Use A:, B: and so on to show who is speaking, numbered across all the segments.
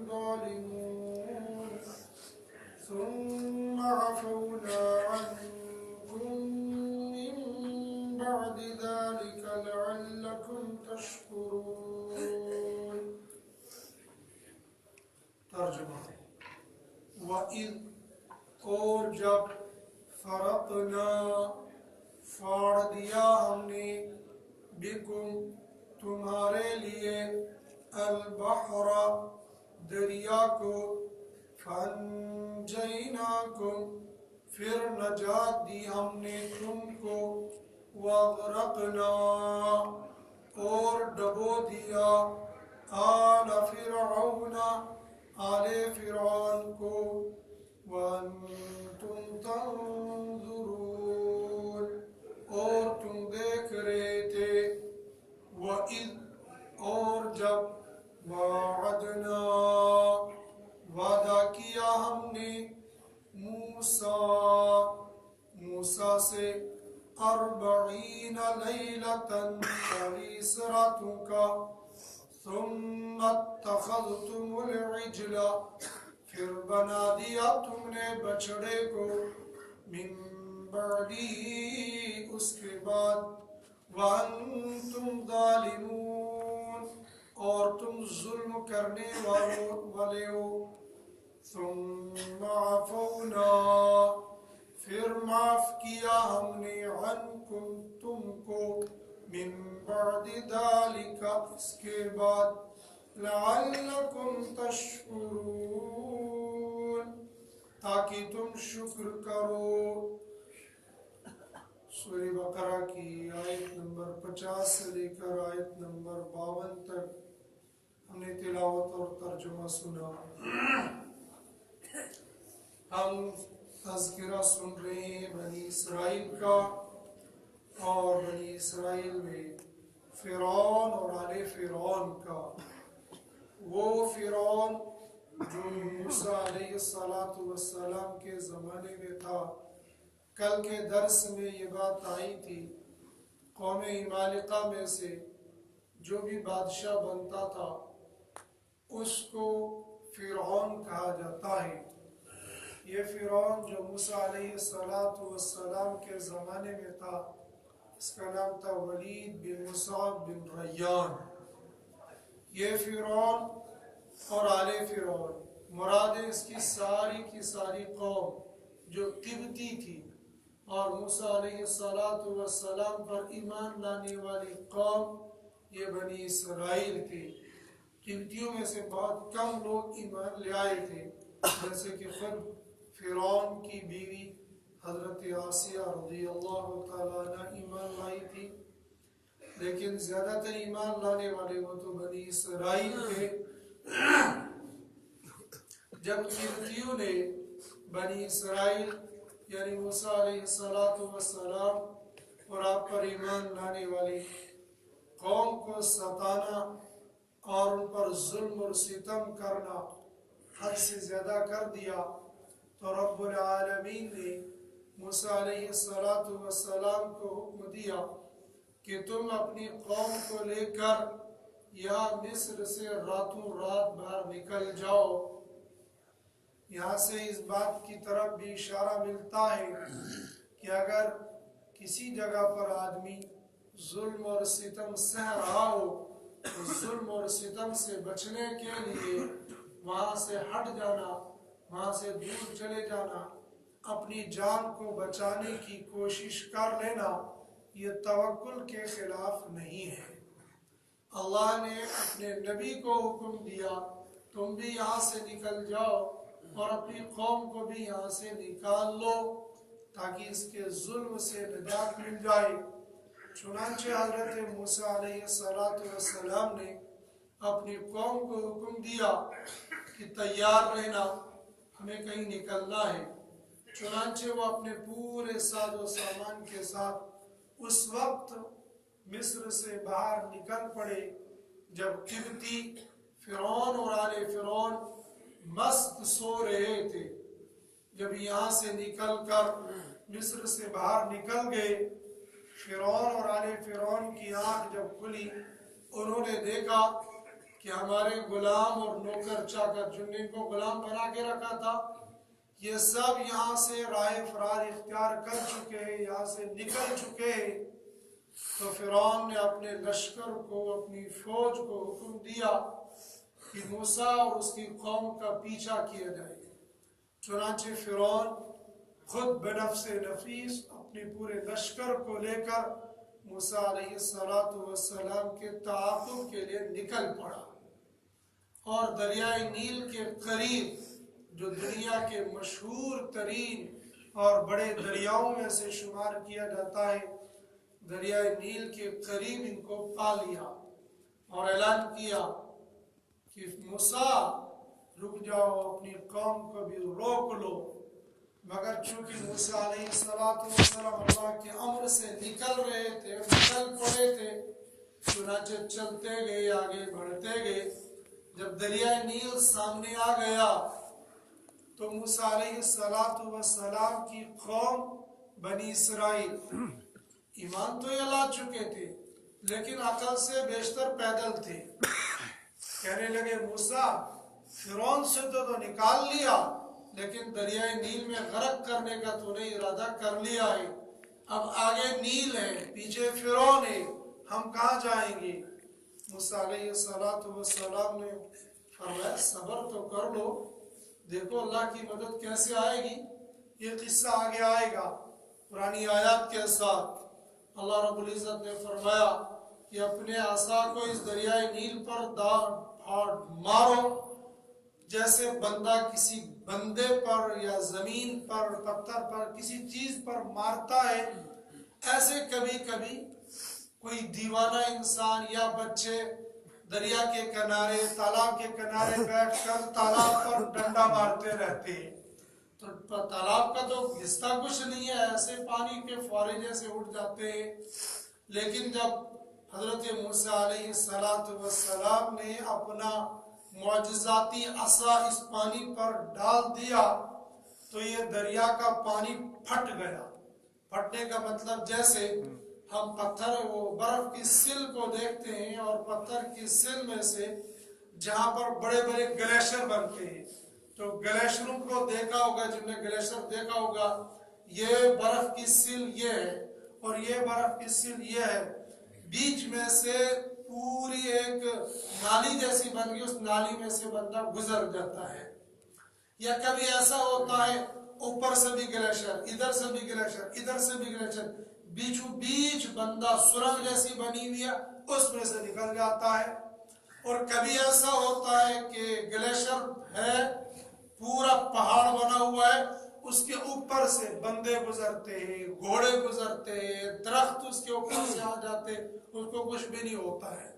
A: ظالمون ثم عفونا عنكم من بعد ذلك لعلكم تشكرون. ترجمہ: وَإِذْ اور جب فرقنا پھاڑ دیا ہم نے بکم تمہارے لیے البحر دریا کو فانجیناکم پھر نجات دی ہم نے تم کو واغرقنا اور ڈبو دیا آل فرعون آل فرعون کو وانتم تنظرون اور تم دیکھ رہے تھے. وَإِذْ اور جب وعدنا وعدہ کیا ہم نے موسیٰ سے 40 لیلۃً 40 راتوں کا ثم اتخذتم العجل پھر بنا دیا تم نے بچڑے کو من بعدی اس کے بعد وانتم ظالمون اور تم ظلم کرنے والے ہو. ثم عفونا پھر معاف کیا ہم نے عنکم تم کو من بعد ذلك اس کے بعد لعلکم تشکرون تاکہ تم شکر کرو. سورہ بقرہ کی آیت نمبر 50 سے لے کر آیت نمبر 52 تک ہم نے تلاوت اور ترجمہ سنا. ہم تذکرہ سن رہے ہیں بنی اسرائیل کا، اور بنی اسرائیل میں فرعون اور آل فرعون کا. وہ فرعون جو موسیٰ علیہ السلام کے زمانے میں تھا. کل کے درس میں یہ بات آئی تھی، قوم عمالقہ میں سے جو بھی بادشاہ بنتا تھا اس کو فرعون کہا جاتا ہے. یہ فرعون جو موسیٰ علیہ السلام کے زمانے میں تھا، اس کا نام تھا ولید بن مصعب بن ریان. یہ فرعون اور آل فرعون مراد اس کی ساری قوم جو قبطی تھی اور موسیٰ علیہ السلام پر ایمان لانے والی قوم یہ بنی اسرائیل تھی. قبطیوں میں سے بہت کم لوگ ایمان لے آئے تھے، جیسے کہ خود فرعون کی بیوی حضرت آسیہ رضی اللہ تعالیٰ عنہ ایمان لائی تھی، لیکن زیادہ تر ایمان لانے والے وہ تو بنی اسرائیل تھے. جب قبطیوں نے بنی اسرائیل یعنی موسیٰ علیہ السلام اور آپ پر ایمان لانے والی قوم کو ستانا اور ان پر ظلم اور ستم کرنا حد سے زیادہ کر دیا، تو رب العالمین نے موسیٰ علیہ السلام کو حکم دیا کہ تم اپنی قوم کو لے کر یہاں مصر سے راتوں رات باہر نکل جاؤ. یہاں سے اس بات کی طرف بھی اشارہ ملتا ہے کہ اگر کسی جگہ پر آدمی ظلم اور ستم سہ رہا ہو تو ظلم اور ستم سے بچنے کے لیے وہاں سے ہٹ جانا، وہاں سے دور چلے جانا، اپنی جان کو بچانے کی کوشش کر لینا، یہ توکل کے خلاف نہیں ہے. اللہ نے اپنے نبی کو حکم دیا تم بھی یہاں سے نکل جاؤ اور اپنی قوم کو بھی یہاں سے نکال لو تاکہ اس کے ظلم سے نجات مل جائے. چنانچہ حضرت موسیٰ علیہ السلام نے اپنی قوم کو حکم دیا کہ تیار رہنا، ہمیں کہیں نکلنا ہے. چنانچہ وہ اپنے پورے ساز و سامان کے ساتھ اس وقت مصر سے باہر نکل پڑے جب قبطی فرعون اور آل فرعون مست سو رہے تھے. جب یہاں سے نکل کر مصر سے باہر نکل گئے، فرعون اور آل فرعون کی آنکھ جب کھلی، انہوں نے دیکھا کہ ہمارے غلام اور نوکر چاکر جن نے ان کو غلام بنا کے رکھا تھا یہ سب یہاں سے راہ فرار اختیار کر چکے ہیں، یہاں سے نکل چکے ہیں۔ تو فرعون نے اپنے لشکر کو، اپنی فوج کو حکم دیا کہ موسیٰ اور اس کی قوم کا پیچھا کیا جائے۔ چنانچہ فرعون خود بنفس نفیس اپنے پورے لشکر کو لے کر موسیٰ علیہ السلام کے تعاقب کے لیے نکل پڑا، اور دریائے نیل کے قریب جو دنیا کے مشہور ترین اور بڑے دریاؤں میں سے شمار کیا جاتا ہے، دریائے نیل کے قریب ان کو پا لیا اور اعلان کیا کہ موسیٰ رک جاؤ، اپنی قوم کو بھی روک لو۔ مگر چونکہ موسیٰ علیہ السلام اللہ کے امر سے نکل رہے تھے، نکل پڑے تھے، چنانچہ چلتے گئے، آگے بڑھتے گئے۔ جب دریائے نیل سامنے آ گیا تو موسیٰ علیہ السلام کی قوم بنی اسرائیل ایمان تو یہ لا چکے تھے لیکن عقل سے بیشتر پیدل تھے۔ کہنے لگے موسیٰ فرعون سے تو نکال لیا لیکن دریائے نیل میں غرق کرنے کا تو نے ارادہ کر لیا ہے، اب آگے نیل ہے، پیچھے فرعون ہے، ہم کہاں جائیں گے؟ موسیٰ علیہ السلام نے فرمایا صبر تو کر لو، دیکھو اللہ کی مدد کیسے آئے گی، یہ قصہ آگے آئے گا پرانی آیات کے ساتھ۔ اللہ رب العزت نے فرمایا کہ اپنے عصا کو اس دریائے نیل پر مارو، جیسے بندہ کسی بندے پر یا زمین پر، پتھر پر، کسی چیز پر مارتا ہے، ایسے کبھی کبھی کوئی دیوانہ انسان یا بچے دریا کے کنارے، تالاب کے کنارے بیٹھ کر تالاب پر ڈنڈا مارتے رہتے ہیں، تو تالاب کا تو حصہ کچھ نہیں ہے، ایسے پانی کے فوارے جیسے اٹھ جاتے ہیں۔ لیکن جب حضرت موسیٰ علیہ السلام نے اپنا معجزاتی عصا اس پانی پر ڈال دیا تو یہ دریا کا پانی پھٹ گیا۔ پھٹنے کا مطلب جیسے ہم پتھر وہ برف کی سل کو دیکھتے ہیں اور پتھر کی سل میں سے جہاں پر بڑے بڑے گلیشر بنتے ہیں، تو گلیشروں کو دیکھا ہوگا، جن نے گلیشر دیکھا ہوگا، یہ برف کی سل یہ ہے اور یہ برف کی سل یہ ہے، بیچ میں سے پوری ایک نالی جیسی بن گئی، اس نالی میں سے بندہ گزر جاتا ہے۔ یا کبھی ایسا ہوتا ہے اوپر سے بھی گلیشر، ادھر سے بھی گلیشر، ادھر سے بھی گلیشر، بیچوں بیچ بندہ سرنگ جیسی بنی ہوئی ہے اس میں سے نکل جاتا ہے۔ اور کبھی ایسا ہوتا ہے کہ گلیشر ہے، پورا پہاڑ بنا ہوا ہے، اس کے اوپر سے بندے گزرتے ہیں، گھوڑے گزرتے ہیں، درخت اس کے اوپر سے آ جاتے، اس کو کچھ بھی نہیں ہوتا ہے،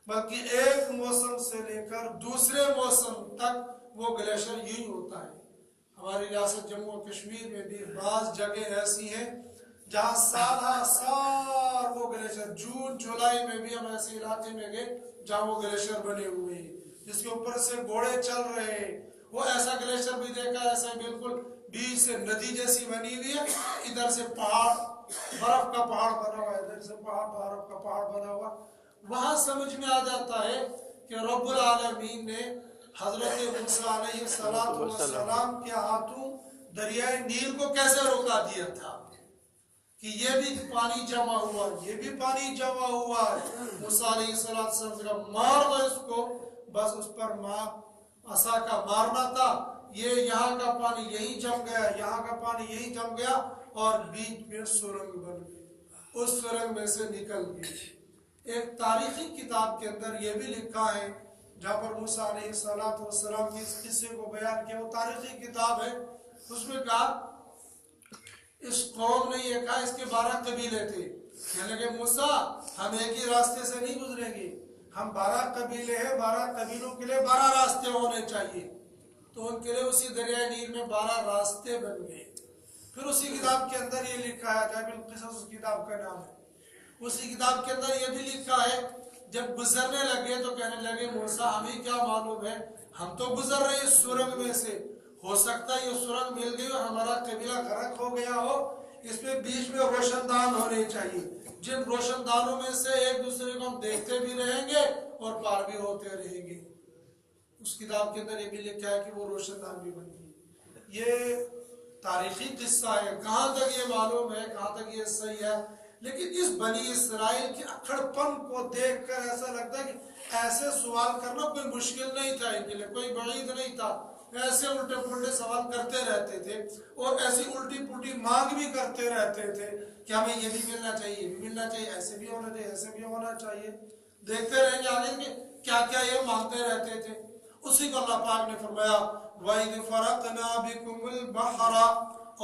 A: بلکہ ایک موسم سے لے کر دوسرے موسم تک وہ گلیشر یوں ہوتا ہے۔ ہماری ریاست جموں و کشمیر میں بھی بعض جگہ ایسی ہیں جہاں سالہ سال وہ گلیشر، جون جولائی میں بھی ہم ایسے علاقے میں گئے جہاں وہ گلیشر بنے ہوئے ہیں جس کے اوپر سے گھوڑے چل رہے ہیں۔ وہ ایسا گلیشر بھی دیکھا، ایسا بالکل بیچ سے ندی جیسی بنی ہوئی ہے، ادھر سے پہاڑ، برف کا پہاڑ بنا ہوا ہے، ادھر سے پہاڑ، برف کا پہاڑ بنا ہوا۔ وہاں سمجھ میں آ جاتا ہے کہ رب العالمین نے حضرت موسیٰ علیہ السلام کے ہاتھوں دریائے نیل کو کیسے روکا دیا تھا کہ یہ بھی پانی جمع ہوا، یہ بھی پانی جمع ہوا۔ موسیٰ علیہ السلام کا مار دو اس کو، بس اس پر عصا کا مارنا تھا، یہ یہاں کا پانی یہیں جم گیا، یہاں کا پانی یہیں جم گیا اور بیچ میں سرنگ بن گئی، اس سرنگ میں سے نکل گئی۔ ایک تاریخی کتاب کے اندر یہ بھی لکھا ہے، جہاں پر موسیٰ علیہ السلام کی اس قصے کو بیان کیا، وہ تاریخی کتاب ہے، اس میں کہا اس قوم نے یہ کہا، اس کے 12 قبیلے تھے، کہنے لگے موسیٰ ہم ایک ہی راستے سے نہیں گزریں گے، ہم 12 قبیلے ہیں، 12 قبیلوں کے لیے 12 راستے ہونے چاہیے، تو ان کے لیے اسی دریائے نیل میں 12 راستے بن گئے۔ پھر اسی کتاب کے اندر یہ لکھا ہے، عجائب القصص اس کتاب کا نام ہے، اسی کتاب کے اندر یہ بھی لکھا ہے جب گزرنے لگے تو کہنے لگے موسیٰ ہمیں کیا معلوم ہے، ہم تو گزر رہے ہیں سرنگ میں سے، ہو سکتا ہے یہ سرنگ مل گئی اور ہمارا قبیلہ غرق ہو گیا ہو، اس میں بیچ میں روشن دان ہونے چاہیے، جن روشن دانوں میں سے ایک دوسرے کو ہم دیکھتے بھی رہیں گے اور پار بھی ہوتے رہیں گے۔ اس کتاب کے اندر یہ بھی لکھا ہے کہ وہ روشن دان بھی بن گئی۔ یہ تاریخی قصہ ہے، کہاں تک یہ معلوم ہے، کہاں تک یہ صحیح ہے، لیکن اس بنی اسرائیل کے اکھڑ پن کو دیکھ کر ایسا لگتا ہے کہ ایسے سوال کرنا کوئی مشکل نہیں تھا، ان کے لیے کوئی بعید نہیں تھا۔ ایسے الٹے پلٹے سوال کرتے رہتے تھے اور ایسی الٹی پلٹی مانگ بھی کرتے رہتے تھے کہ ہمیں یہ بھی ملنا چاہیے، یہ بھی ملنا چاہیے، ایسے بھی ہونا چاہیے، ایسے بھی ہونا چاہیے۔ دیکھتے رہیں گے آگے کہ کیا کیا یہ مانگتے رہتے تھے۔ اسی کو اللہ پاک نے فرمایا وَإِذْ فَرَقْنَا بِكُمُ الْبَحْرَ،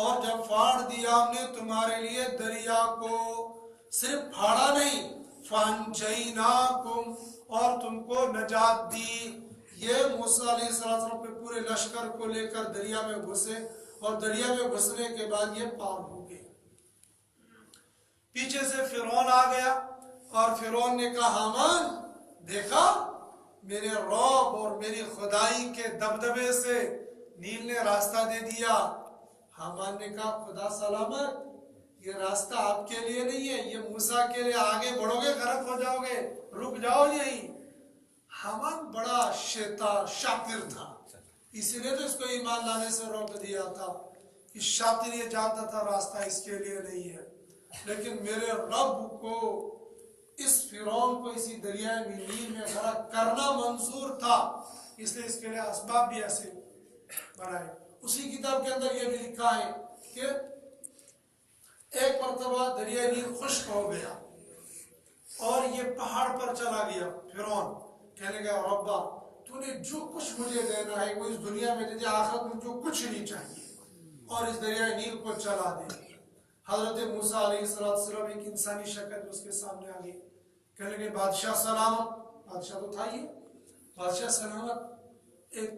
A: اور جب پھاڑ دیا ہم نے تمہارے لیے دریا کو، صرف پھاڑا نہیں، فَأَنْجَيْنَاكُمْ، اور تم کو نجات دی۔ یہ موسیٰ علیہ السلام کے پورے لشکر کو لے کر دریا میں گھسے اور دریا میں گھسنے کے بعد یہ پار ہو گئے۔ پیچھے سے فرعون آ گیا اور فرعون نے کہا حامان دیکھا میرے رعب اور میری خدائی کے دبدبے سے نیل نے راستہ دے دیا۔ حامان نے کہا خدا سلامت، یہ راستہ آپ کے لیے نہیں ہے، یہ موسیٰ کے لیے، آگے بڑھو گے غرق ہو جاؤ گے، رک جاؤ یہیں۔ حامان بڑا شاطر تھا، اسی لیے تو اس کو ایمان لانے سے روک دیا تھا کہ شاطر یہ جانتا تھا راستہ اس کے لیے نہیں ہے، لیکن میرے رب کو اس فرعون کو اسی دریائے نیل میں غرق کرنا منظور تھا، اس لیے اس کے لیے اسباب بھی ایسے بنائے۔ اسی کتاب کے اندر یہ بھی لکھا ہے کہ ایک مرتبہ دریائے نیل خشک ہو گیا اور یہ پہاڑ پر چلا گیا فرعون، کہنے لگا ربا تو نے جو کچھ مجھے دینا ہے وہ اس دنیا میں دے دے، آخرت میں جو کچھ نہیں چاہیے، اور اس دریائے نیل کو چلا دے۔ حضرت موسیٰ علیہ السلام ایک انسانی شکل اس کے سامنے آ گئی، کہنے لگے بادشاہ سلامت، بادشاہ تو تھا ہی، بادشاہ سلامت، ایک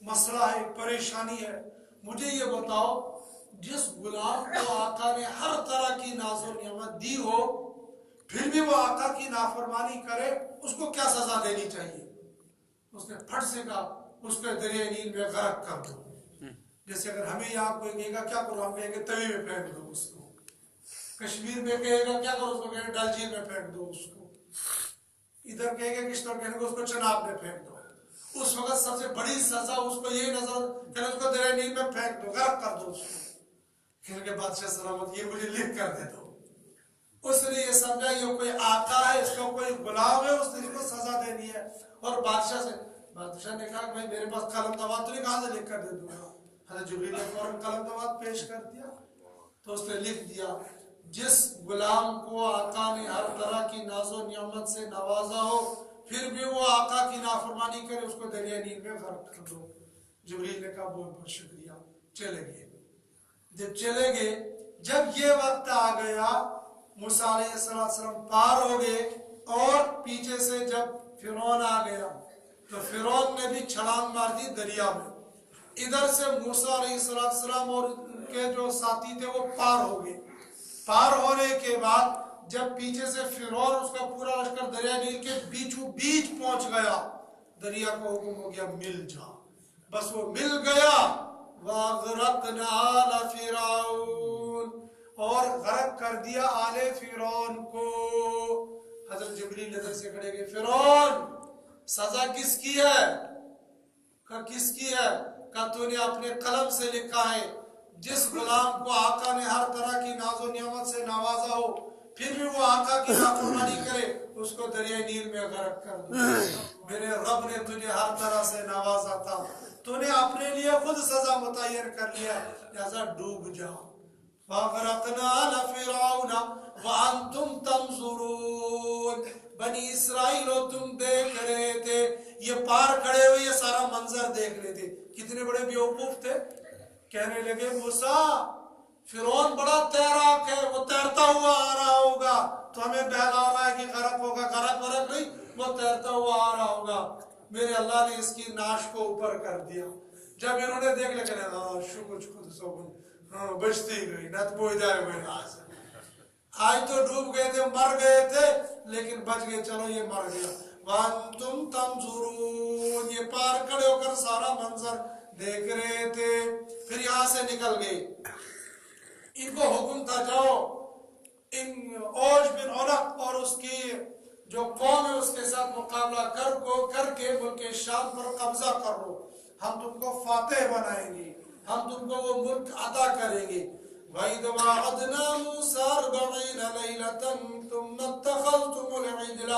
A: مسئلہ ہے، ایک پریشانی ہے، مجھے یہ بتاؤ جس غلام کو آقا نے ہر طرح کی ناز و نعمت دی ہو پھر بھی وہ آقا کی نافرمانی کرے، اس کو کیا سزا دینی چاہیے؟ اس نے پھٹ سے کہا اس کو دریائے نیل میں غرق کر دو۔ جیسے اگر ہمیں یہاں کوئی کہے گا کیا کرو، ہم کہیں گے توی میں پھینک دو اس کو، کشمیر میں کہے گا کیا کرو، اس کو کہیں گے ڈل جھیل میں پھینک دو اس کو، ادھر کہے گا کس طرح کہیں گے اس کو چناب میں پھینک دو۔ اس وقت سب سے بڑی سزا اس کو یہی نظر کہ اس کو دریا نیل میں پھینک دو، غرق کر دو اس کو۔ کہنے کے بادشاہ سلامت یہ مجھے لکھ کر دے دو۔ اس نے یہ سمجھا یہ کوئی آقا ہے، اس کا کوئی غلام ہے، اس نے اس کو سزا دینی ہے، اور بادشاہ نے کہا کہ بھائی میرے پاس قلم دوات تو نہیں، کہاں سے لکھ کر دے دوں گا؟ حضرت جبریل نے فوراً قلم دوات پیش کر دیا، تو اس نے لکھ دیا جس غلام کو آقا نے ہر طرح کی ناز و نعمت سے نوازا ہو پھر بھی وہ آقا کی نافرمانی کرے اس کو دریا نیل میں غرق کر دو۔ جبریل نے کہا بہت بہت شکریہ، چلے گئے۔ جب چلے گئے، جب یہ وقت آ گیا موسیٰ علیہ السلام پار ہو گئے اور پیچھے سے جب فرعون آ گیا تو فرعون نے بھی چھلانگ مار دی دریا میں، ادھر سے موسیٰ علیہ السلام اور ان کے جو ساتھی تھے وہ پار ہو گئے۔ پار ہونے کے بعد جب پیچھے سے فرعون اس کا پورا لشکر دریا نیل کے بیچوں بیچ پہنچ گیا، دریا کو حکم ہو گیا مل جا، بس وہ مل گیا۔ وَأَغْرَقْنَا آلَ فِرْعَوْنَ، اور غرق کر دیا آل فرعون کو۔ حضرت جبریل نظر سے کھڑے گئے، فرعون سزا کس کی ہے؟ کہا کس کی ہے؟ کہا تو نے اپنے قلم سے لکھا ہے جس غلام کو آقا نے ہر طرح کی ناز و نعمت سے نوازا ہو پھر بھی وہ آقا کی نافرمانی کرے اس کو دریائے نیل میں غرق کر دو۔ میرے رب نے تجھے ہر طرح سے نوازا تھا، تو نے اپنے لیے خود سزا متعین کر لیا، لہذا ڈوب جا۔ وَأَغْرَقْنَا آلَ فِرْعَوْنَ وَأَنْتُمْ تَنْظُرُونَ، بنی اسرائیل تم دیکھ رہے تھے، یہ پار کھڑے ہوئے یہ سارا منظر دیکھ رہے تھے۔ کتنے بڑے بیوقوف تھے، کہنے لگے موسیٰ فرعون بڑا تیراک ہے، وہ تیرتا ہوا آ رہا ہوگا تو ہمیں بہلا رہا ہے کہ غرق ہوگا، غرق نہیں، وہ تیرتا ہوا آ رہا ہوگا۔ میرے اللہ نے اس کی ناش کو اوپر کر دیا۔ جب انہوں نے دیکھ لیا کہ ہاں شکر خود سوگن، ہاں بچتی گئی، نہ تو بوئی جائے ہوئے آج تو ڈوب گئے تھے، مر گئے تھے لیکن بچ گئے، چلو یہ مر گیا۔ وَأَنْتُمْ تَنْظُرُونَ، یہ پار کھڑے ہو کر سارا منظر دیکھ رہے تھے۔ پھر یہاں سے نکل گئے، ان کو حکم تھا جاؤ ان اوج بن عنق اور اس کی جو قوم ہے اس کے ساتھ مقابلہ کر کے ملک شام پر قبضہ کر لو، ہم تم کو فاتح بنائیں گے، ہم تم کو وہ ملک عطا کریں گے۔ وَإِذْ وَعَدْنَا مُوسَىٰ 40 لَيْلَةً ثُمَّ اتَّخَذْتُمُ الْعِجْلَ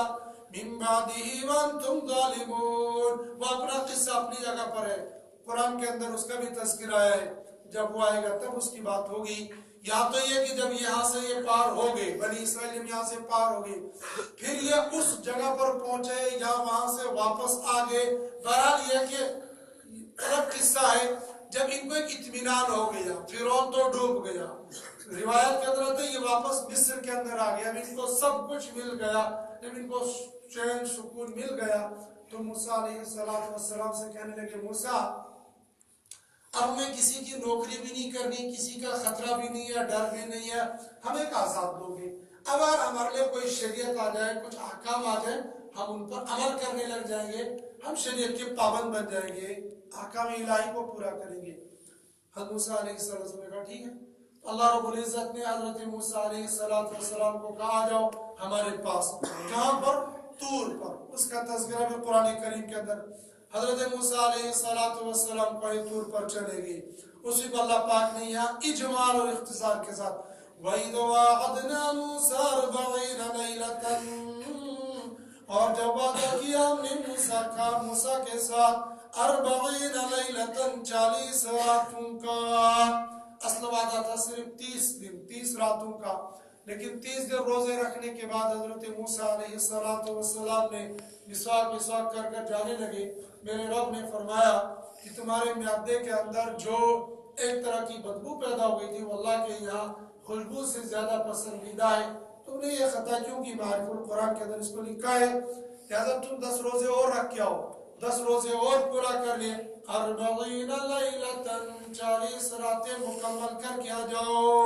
A: مِن بَعْدِهِ وَأَنْتُمْ ظَالِمُونَ۔ وہ اپنا قصہ اپنی جگہ پر ہے، قرآن کے اندر اس کا بھی تذکرہ آیا ہے، جب وہ آئے گا تب اس کی بات ہوگی۔ یا تو یہ کہ جب یہاں سے یہ پار ہو گئے، بنی اسرائیل یہاں سے پار ہو گئے، پھر یہ اس جگہ پر پہنچے یا وہاں سے واپس آ گئے۔ بہرحال یہ کہ الگ قصہ ہے، جب ان کو ایک اطمینان ہو گیا، فرعون تو ڈوب گیا، روایت کے اندر آتا ہے یہ واپس مصر کے اندر آ گیا، اب ان کو سب کچھ مل گیا، جب ان کو چین سکون مل گیا تو موسیٰ علیہ السلام سے کہنے لگے موسیٰ اب ہمیں کسی کی نوکری بھی نہیں کرنی، کسی کا خطرہ بھی نہیں ہے، ڈر بھی نہیں ہے، ہم ایک آزاد لوگ ہیں، اگر ہمارے لیے کوئی شریعت آ جائے، کچھ احکام آ جائے، ہم ان پر عمل کرنے لگ جائیں گے، ہم شریعت کے پابند بن جائیں گے، احکام الہی کو پورا کریں گے۔ حضرت موسیٰ علیہ السلام نے کہا ٹھیک ہے۔ اللہ رب العزت نے حضرت موسیٰ علیہ السلام کو کہا آ جاؤ ہمارے پاس، کہاں پر؟ طور پر، اس کا تذکرہ بھی قرآن کریم کے اندر۔ حضرت موسیٰ علیہ السلام کو طور پر چلے گئے، اسی کو اللہ پاک نے یہاں اجمال اور اختصار کے ساتھ وَإِذْ وَعَدْنَا مُوسَىٰ 40 لَيْلَةً، اور جب وعدہ کیا ہم نے موسیٰ کے ساتھ 40 لَيْلَةً 40 راتوں کا، اصل وعدہ تھا صرف 30 دن 30 راتوں کا، لیکن 30 دن روزے رکھنے کے بعد حضرت موسیٰ علیہ السلام نے مسواک کر کر جانے لگے۔ میرے رب نے فرمایا کہ تمہارے معدے کے اندر جو ایک طرح کی بدبو پیدا ہو گئی تھی وہ اللہ کے یہاں خوشبو سے زیادہ پسندیدہ ہے، تم نے یہ خطا کیوں کی؟ معارف القرآن کے اندر اس کو لکھا ہے لہذا تم 10 روزے اور رکھ کے آؤ، 10 روزے اور پورا کر لیں، 40 لیلۃ 40 راتیں مکمل کر کے آ جاؤ۔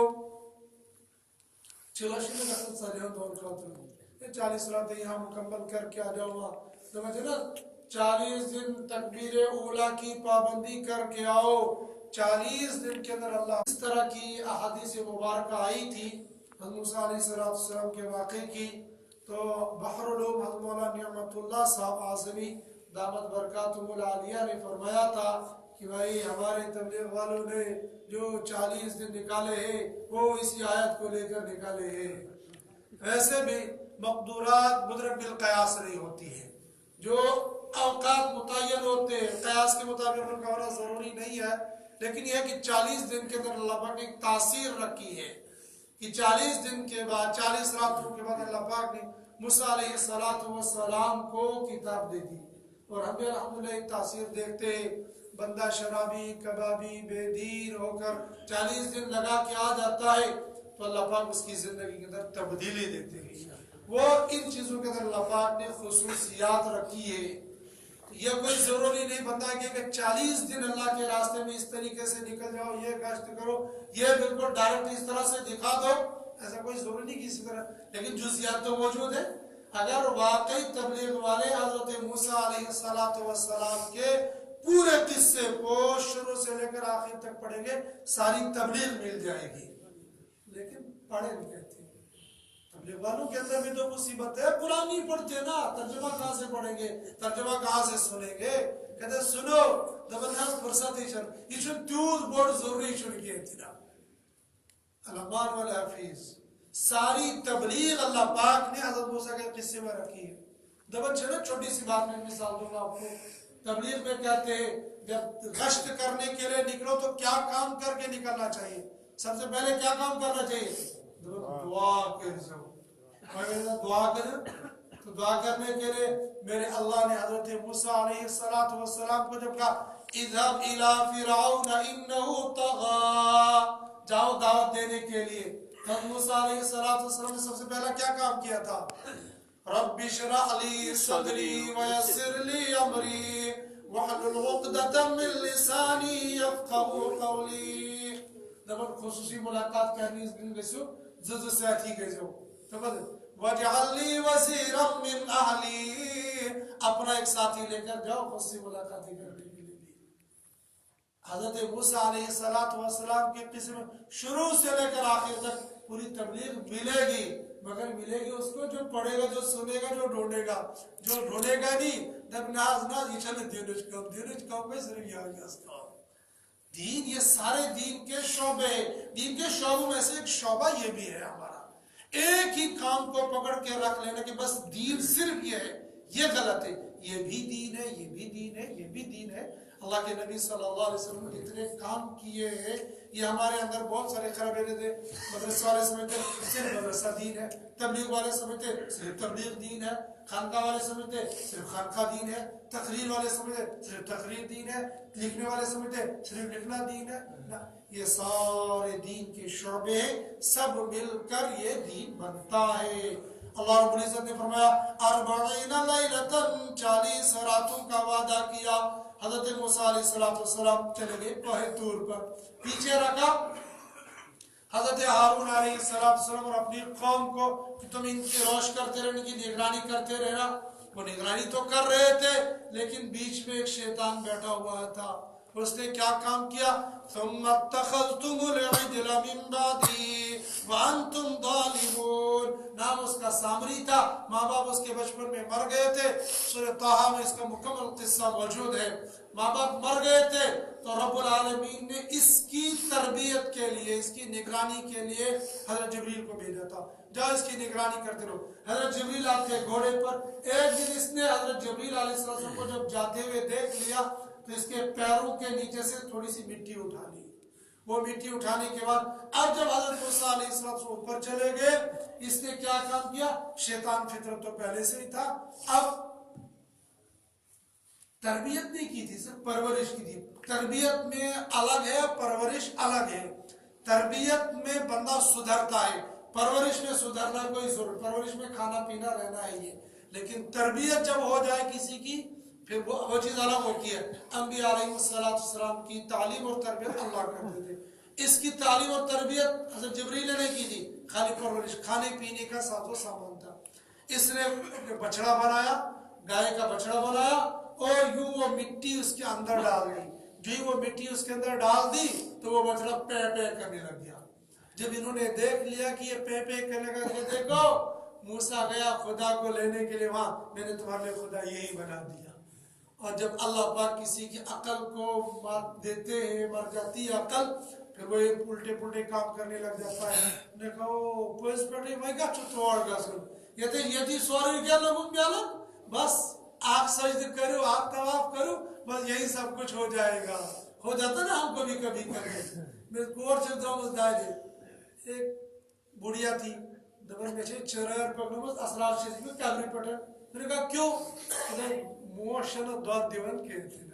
A: چلو شروع کا سلیان دور کا 40 راتیں یہاں مکمل کر کے آ جاؤ، سمجھے نا؟ 40 دن تکبیر اولا کی پابندی کر کے آؤ۔ 40 دن کے اندر اللہ اس طرح کی احادیث مبارکہ آئی تھی حضرت موسیٰ علیہ السلام کے واقعے کی، تو بحر العلوم حضرت مولانا نعمت اللہ صاحب اعظمی دامت برکاتہم العالیہ نے فرمایا تھا کہ بھائی ہمارے تبلیغ والوں نے جو 40 دن نکالے ہیں وہ اسی آیت کو لے کر نکالے ہیں۔ ویسے بھی مقدورات مدرک بالقیاس نہیں ہوتی ہے، جو اوقات متعین ہوتے ہیں قیاس کے مطابق ان کا ہونا ضروری نہیں ہے، لیکن یہ کہ 40 دن کے اندر اللہ پاک نے ایک تاثیر رکھی ہے کہ 40 دن کے بعد 40 راتوں کے بعد اللہ پاک نے موسیٰ علیہ السلام کو کتاب دے دی، اور ہم بھی الحمدللہ ایک تاثیر دیکھتے ہیں، بندہ شرابی کبابی بے دین ہو کر 40 دن لگا کے آ جاتا ہے تو اللہ پاک اس کی زندگی کے اندر تبدیلی دیتے ہیں۔ وہ ان چیزوں کے اندر اللہ پاک نے خصوصیات رکھی ہے، یہ کوئی ضروری نہیں بندہ کہ 40 دن اللہ کے راستے میں اس طریقے سے نکل جاؤ، یہ گشت کرو، یہ بالکل ڈائریکٹ اس طرح سے دکھا دو، ایسا کوئی ضروری نہیں کسی طرح، لیکن جزیات تو موجود ہے۔ اگر واقعی تبلیغ والے حضرت موسیٰ علیہ السلام کے پورے قصے کو شروع سے لے کر آخر تک پڑھیں گے ساری تبلیغ مل جائے گی، لیکن پڑھے نہیں کہتے تبلیغ والوں کے اندر بھی تو مصیبت ہے، قرآن نہیں پڑھتے نا، ترجمہ کہاں سے پڑھیں گے، ترجمہ کہاں سے سنیں گے؟ کہتے سنو زبردست فرصت ہی چل یہ چھن تیوز بوڑ ضروری چھن کیے تینا علمان والحفیظ ساری تبلیغ اللہ پاک نے حضرت موسیٰ کے قصے میں رکھی ہے۔ دبن چھنا چھوٹی سی بات میں مثال دوں گا آپ کو، تبلیغ میں کہتے ہیں جب غشت کرنے کے لیے نکلو تو کیا کام کر کے نکلنا چاہیے؟ سب سے پہلے کیا کام کرنا چاہیے؟ دعا کر جو دعا کریں، تو دعا کرنے کے لیے میرے اللہ نے حضرت موسیٰ علیہ السلام کو جب کہا اذهب الى فرعون انه طغى، جاؤ دعوت دینے کے لیے، حضرت موسیٰ علیہ السلام نے سب سے پہلا کیا کام کیا تھا؟ رب اشرح لی صدری ویسر لی امری واحلل عقدۃ من لسانی یفقهوا قولی۔ دبن خصوصی ملاقات کرنی گیسو زز ساتھی گیسو تبد وجعل لی وزیرا من اہلی، اپنا ایک ساتھی لے کر جاؤ خصوصی ملاقاتی کرنے کے لیے۔ حضرت موسیٰ علیہ السلام کے قصے میں شروع سے لے کر آخر تک پوری تبلیغ ملے گی، مگر ملے گی اس کو جو پڑھے گا، جو سنے گا، جو ڈھونڈے گا نہیں دب ناز یہ چلے دینج کم میں صرف یہ آگیا اس کا دین، یہ سارے دین کے شعبے ہیں. دین کے شعبوں میں سے ایک شعبہ یہ بھی ہے ہمارا، ایک ہی کام کو پکڑ کے رکھ لینا کہ بس دین صرف یہ ہے، یہ غلط ہے. یہ بھی دین ہے، یہ بھی دین ہے، یہ بھی دین ہے. اللہ کے نبی صلی اللہ علیہ وسلم نے اتنے کام کیے ہیں. یہ ہمارے اندر بہت سارے خرابے تھے. مدرسہ والے سمجھتے صرف مدرسہ دین ہے، تبلیغ والے سمجھتے صرف تبلیغ دین ہے، خانقاہ والے سمجھتے صرف خانقاہ دین ہے، تقریر والے سمجھتے صرف تقریر دین ہے، لکھنے والے سمجھتے صرف لکھنا دین ہے. یہ سارے دین کے شعبے سب مل کر یہ دین بنتا ہے. اللہ رب العزت نے فرمایا 40 لیلۃ 40 راتوں کا وعدہ کیا. حضرت موسیٰ علیہ السلام چلے گئے کوہ طور پر، پیچھے رکھا حضرت ہارون علیہ السلام اور اپنی قوم کو کہ تم ان کی روش کرتے رہنے کی نگرانی کرتے رہنا. وہ نگرانی تو کر رہے تھے لیکن بیچ میں ایک شیطان بیٹھا ہوا تھا. اس نے کیا کام کیا؟ ثم اتخذتم العجل من بعدی وانتم ظالمون. نام اس کا سامری تھا، ماں باپ اس کے بچپن میں مر گئے تھے. سورہ طٰہٰ میں اس کا مکمل قصہ موجود ہے. ماں باپ مر گئے تھے تو رب العالمین نے اس کی تربیت کے لیے، اس کی نگرانی کے لیے حضرت جبریل کو بھیجا تھا. جاؤ اس کی نگرانی کرتے رہو. حضرت جبریل آتے گھوڑے پر. ایک دن اس نے حضرت جبریل علیہ السلام کو جب جاتے ہوئے دیکھ لیا تو اس کے پیروں کے نیچے سے تھوڑی سی مٹی اٹھا لی. وہ مٹی اٹھانے کے بعد اب جب حضرت موسیٰ علیہ السلام سے اوپر چلے گئے، اس نے کیا کام کیا؟ شیطان فطرت تو پہلے سے ہی تھا، اب تربیت نہیں کی تھی، صرف پرورش کی تھی. تربیت میں الگ ہے، پرورش الگ ہے. تربیت میں بندہ سدھرتا ہے، پرورش میں سدھرنا کوئی ضرورت، پرورش میں کھانا پینا رہنا ہے یہ. لیکن تربیت جب ہو جائے کسی کی پھر وہ چیز الگ ہوتی ہے. انبیاء علیہ السلام کی تعلیم اور تربیت اللہ کرتے تھے. اس کی تعلیم اور تربیت حضرت جبریل نے نہیں کی تھی، خالی پرورش، کھانے پینے کا ساتھ و سامان تھا. اس نے بچڑا بنایا، گائے کا بچڑا بنایا اور یوں وہ مٹی اس کے اندر ڈال دی. جو ہی وہ مٹی اس کے اندر ڈال دی تو وہ بچڑا پے پے کرنے لگ گیا. جب انہوں نے دیکھ لیا کہ یہ پے پے کرنے لگا کہ دیکھو موسیٰ گیا خدا کو لینے کے لیے وہاں، میں نے تمہارے لیے خدا یہی بنا دیا. اور جب اللہ پاک کسی کی عقل کو مار دیتے ہیں، مر جاتی ہے عقل، پھر وہ الٹے پلٹے کام کرنے لگ جاتا ہے. نے کہا پوز پٹے میں کیا چھتوڑ گا سن یہ تھے یہ تھی سوری کیا لوگوں بیالا بس آپ سجد کرو، آپ طواف کرو، بس یہی سب کچھ ہو جائے گا. ہو جاتا نا ہم کو بھی کبھی کرنے میں کور چلتا ہوں دائے دے. ایک بڑھیا تھی دبر میں چھے چرار پکڑوں بس اسرار چیزی میں کیلری پٹر. میں نے کہا کیوں؟ موشن دودھ دیون کہتے ہیں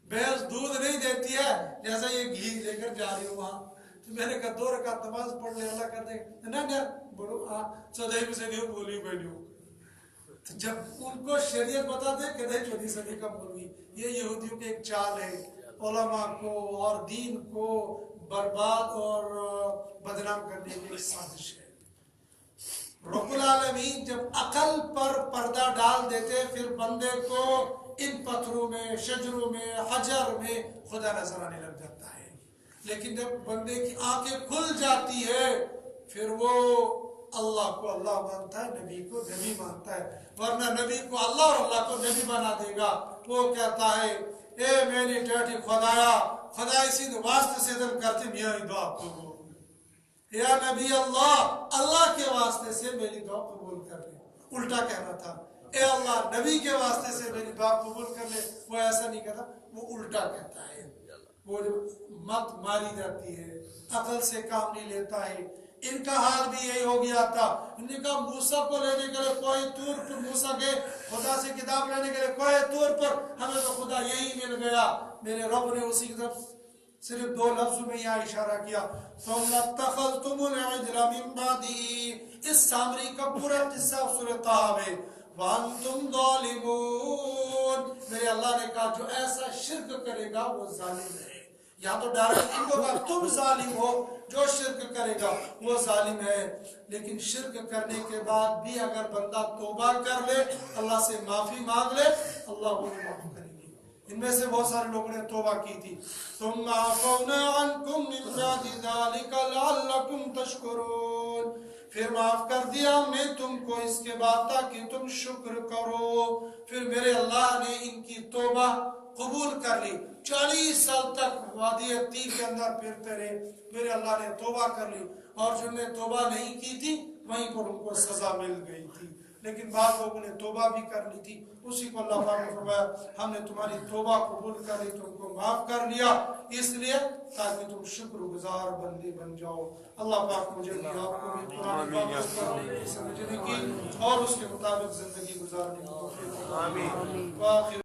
A: بیس دودھ نہیں دیتی ہے جیسا یہ گھی لے کر جا رہی ہوں وہاں. تو میں نے کہا 2 رکعت نماز پڑھ لے اللہ کر دیں نا بولو چودہویں میں سے نہیں بولی بیٹھی ہوں. جب ان کو شریعت بتا دے کہ 14 صدی کا مولوی، یہ یہودیوں کے ایک چال ہے علماء کو اور دین کو برباد اور بدنام کرنے کی ایک سازش ہے. رب العالمین جب عقل پر پردہ ڈال دیتے پھر بندے کو ان پتھروں میں، شجروں میں، حجر میں خدا نظر آنے لگ جاتا ہے. لیکن جب بندے کی آنکھیں کھل جاتی ہے پھر وہ اللہ کو اللہ مانتا ہے، نبی کو نبی مانتا ہے. ورنہ نبی کو اللہ اور اللہ کو نبی بنا دے گا. وہ کہتا ہے اے میری ٹیٹی خدایا، خدا اسی واسطے سے دل کرتے میری دعا قبول، یا نبی اللہ، اللہ کے واسطے سے میری دعا قبول کر لے. الٹا کہنا تھا اے اللہ نبی کے واسطے سے میری دعا قبول کر لے. وہ ایسا نہیں کہتا، وہ الٹا کہتا ہے. وہ جو مت ماری جاتی ہے، عقل سے کام نہیں لیتا ہے. ان کا حال بھی یہی ہو گیا تھا. انہوں نے کہا موسیٰ کو لینے کے لیے کوہ طور پر، موسیٰ کے خدا سے کتاب لینے کے لیے کوہ طور پر، ہمیں تو خدا یہی مل گیا. میرے رب نے اسی کی طرف صرف 2 لفظوں میں یہاں اشارہ کیا ثم اتخذتم العجل من بعدی. اس سامری کا پورا قصہ سورہ طٰہٰ میں وانتم ظالمون. میرے اللہ نے کہا جو ایسا شرک کرے گا وہ ظالم ہے. یا تو ڈائریکٹ ان کو کہا تم ظالم ہو، جو شرک کرے گا وہ ظالم ہے. لیکن شرک کرنے کے بعد بھی اگر بندہ توبہ کر لے، اللہ سے معافی مانگ لے، اللہ وہ معاف کرے گی. ان میں سے بہت سارے لوگوں نے توبہ کی تھی. ثم عفونا عنکم من بعد ذلک لعلکم تشکرون. پھر معاف کر دیا ہم نے تم کو اس کے بعد تاکہ تم شکر کرو. پھر میرے اللہ نے ان کی توبہ قبول کر لی. 40 سال تک وادی عتیق کے اندر پھرتے رہے, میرے اللہ نے توبہ کر لی, اور جن نے توبہ نہیں کی تھی وہیں پر ان کو سزا مل گئی تھی. لیکن بعض لوگوں نے توبہ بھی کر لی تھی, اسی کو اللہ پاک نے فرمایا ہم نے تمہاری توبہ قبول کر لی, تم کو معاف کر لیا, اس لیے تاکہ تم شکر گزار بندے بن جاؤ. اللہ پاک مجھے بھی آپ کو بھی قرآن پاک کو سمجھنے کی اور اس کے مطابق زندگی گزارنے کی توفیق عطا فرمائے.